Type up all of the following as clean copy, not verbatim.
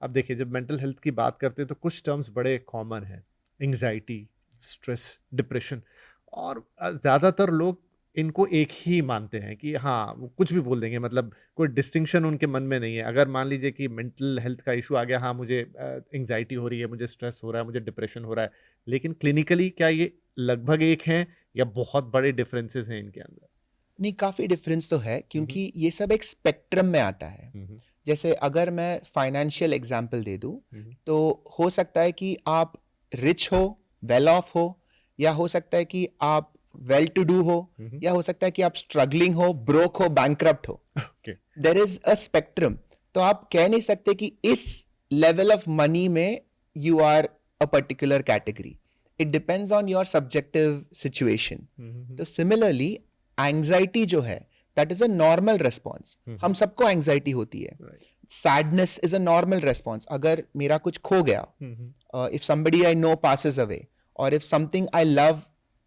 अब देखिए जब मेंटल हेल्थ की बात करते हैं तो कुछ टर्म्स बड़े कॉमन हैं, एंग्जाइटी, स्ट्रेस, डिप्रेशन, और ज़्यादातर लोग इनको एक ही मानते हैं कि हाँ, वो कुछ भी बोल देंगे, मतलब कोई डिस्टिंक्शन उनके मन में नहीं है। अगर मान लीजिए कि मेंटल हेल्थ का इश्यू आ गया, हाँ, मुझे एंग्जाइटी हो रही है, मुझे स्ट्रेस हो रहा है, मुझे डिप्रेशन हो रहा है, लेकिन क्लिनिकली क्या ये लगभग एक हैं या बहुत बड़े डिफरेंसेस हैं इनके अंदर? नहीं, काफ़ी डिफरेंस तो है, हुँ, हुँ। क्योंकि ये सब एक स्पेक्ट्रम में आता है। हुँ, हुँ। जैसे अगर मैं फाइनेंशियल एग्जांपल दे दूं, हुँ, हुँ। तो हो सकता है कि आप रिच हो, वेल ऑफ हो, या हो सकता है कि आप वेल टू डू हो, हुँ, हुँ। या हो सकता है कि आप स्ट्रगलिंग हो, ब्रोक हो, बैंकरप्ट हो। Okay. There is a spectrum. तो आप कह नहीं सकते कि इस लेवल ऑफ मनी में you are a particular category. It depends on your subjective situation. हुँ, हुँ, हुँ। तो सिमिलरली एंग्जाइटी जो है, that is a normal response. हुँ, हम हुँ। सबको एंग्जाइटी होती है। Right. Sadness is a normal response. अगर मेरा कुछ खो गया, हुँ, हुँ। if somebody I know passes away, or if something I love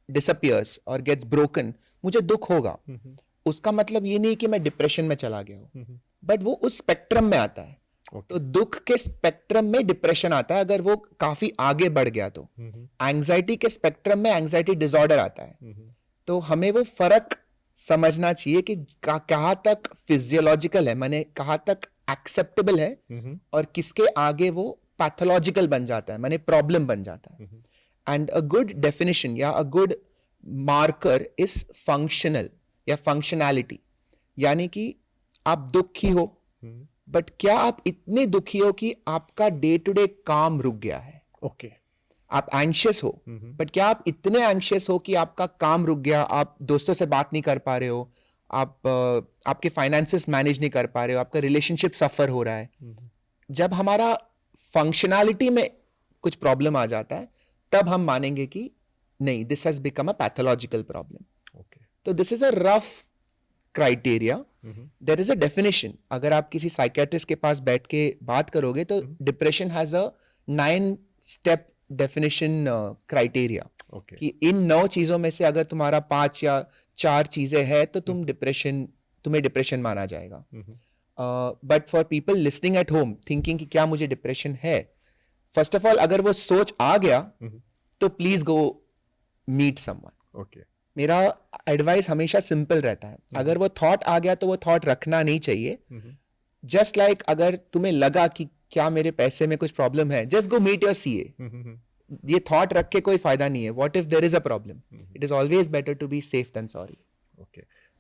disappears or gets broken, मुझे दुख होगा। हुँ, हुँ। उसका मतलब ये नहीं कि मैं डिप्रेशन में चला गया हूँ, हुँ, हुँ। बट वो उस स्पेक्ट्रम में आता है। ओके। तो दुख के स्पेक्ट्रम में डिप्रेशन आता है अगर वो काफी आगे बढ़ गया। तो हुँ, हुँ। एंग्जाइटी के स्पेक्ट्रम में एंग्जाइटी डिसऑर्डर आता है। हुँ, हुँ। तो हमें वो फर्क समझना चाहिए कि कहाँ तक फिजियोलॉजिकल है, माने कहाँ तक एक्सेप्टेबल है, हुँ, हुँ। और किसके आगे वो पैथोलॉजिकल बन जाता है, माने प्रॉब्लम बन जाता है। हुँ, हुँ। एंड अ गुड डेफिनेशन या a good marker is functional या फंक्शनैलिटी। यानी कि आप दुखी हो, हुँ। बट क्या आप इतने दुखी हो कि आपका डे टू डे काम रुक गया है? ओके। आप एंशियस हो, हुँ, हुँ। बट क्या आप इतने एंशियस हो कि आपका काम रुक गया, आप दोस्तों से बात नहीं कर पा रहे हो, आप आपके फाइनेंसेस मैनेज नहीं कर पा रहे हो, आपका रिलेशनशिप सफर हो रहा है? हुँ, हुँ। जब हमारा फंक्शनैलिटी में कुछ प्रॉब्लम आ जाता है, तब हम मानेंगे कि नहीं, this has become a pathological problem. Okay. तो this is a rough criteria. हुँ, हुँ। There is a definition. अगर आप किसी साइकेट्रिस्ट के पास बैठ के बात करोगे तो हुँ, हुँ। Depression has a 9 step definition criteria, okay. कि इन 9 चीजों में से अगर तुम्हारा 5 या 4 चीजें हैं तो हुँ, हुँ। तुम्हें डिप्रेशन माना जाएगा। हुँ, हुँ। But for people listening at home thinking कि क्या मुझे डिप्रेशन है, फर्स्ट ऑफ ऑल अगर वो सोच आ गया हुँ, हुँ। तो please go meet someone. Okay. मेरा एडवाइस हमेशा सिंपल रहता है, हुँ, हुँ। अगर वो थॉट आ गया तो वो थॉट रखना नहीं चाहिए। हुँ, हुँ। जस्ट लाइक अगर तुम्हें लगा कि क्या मेरे पैसे में कुछ प्रॉब्लम है, just go meet your CA. हुँ, हुँ, हुँ। ये थॉट रख के कोई फायदा नहीं है। What if there is a problem? हुँ, हुँ। It is always better to be safe than sorry. Okay.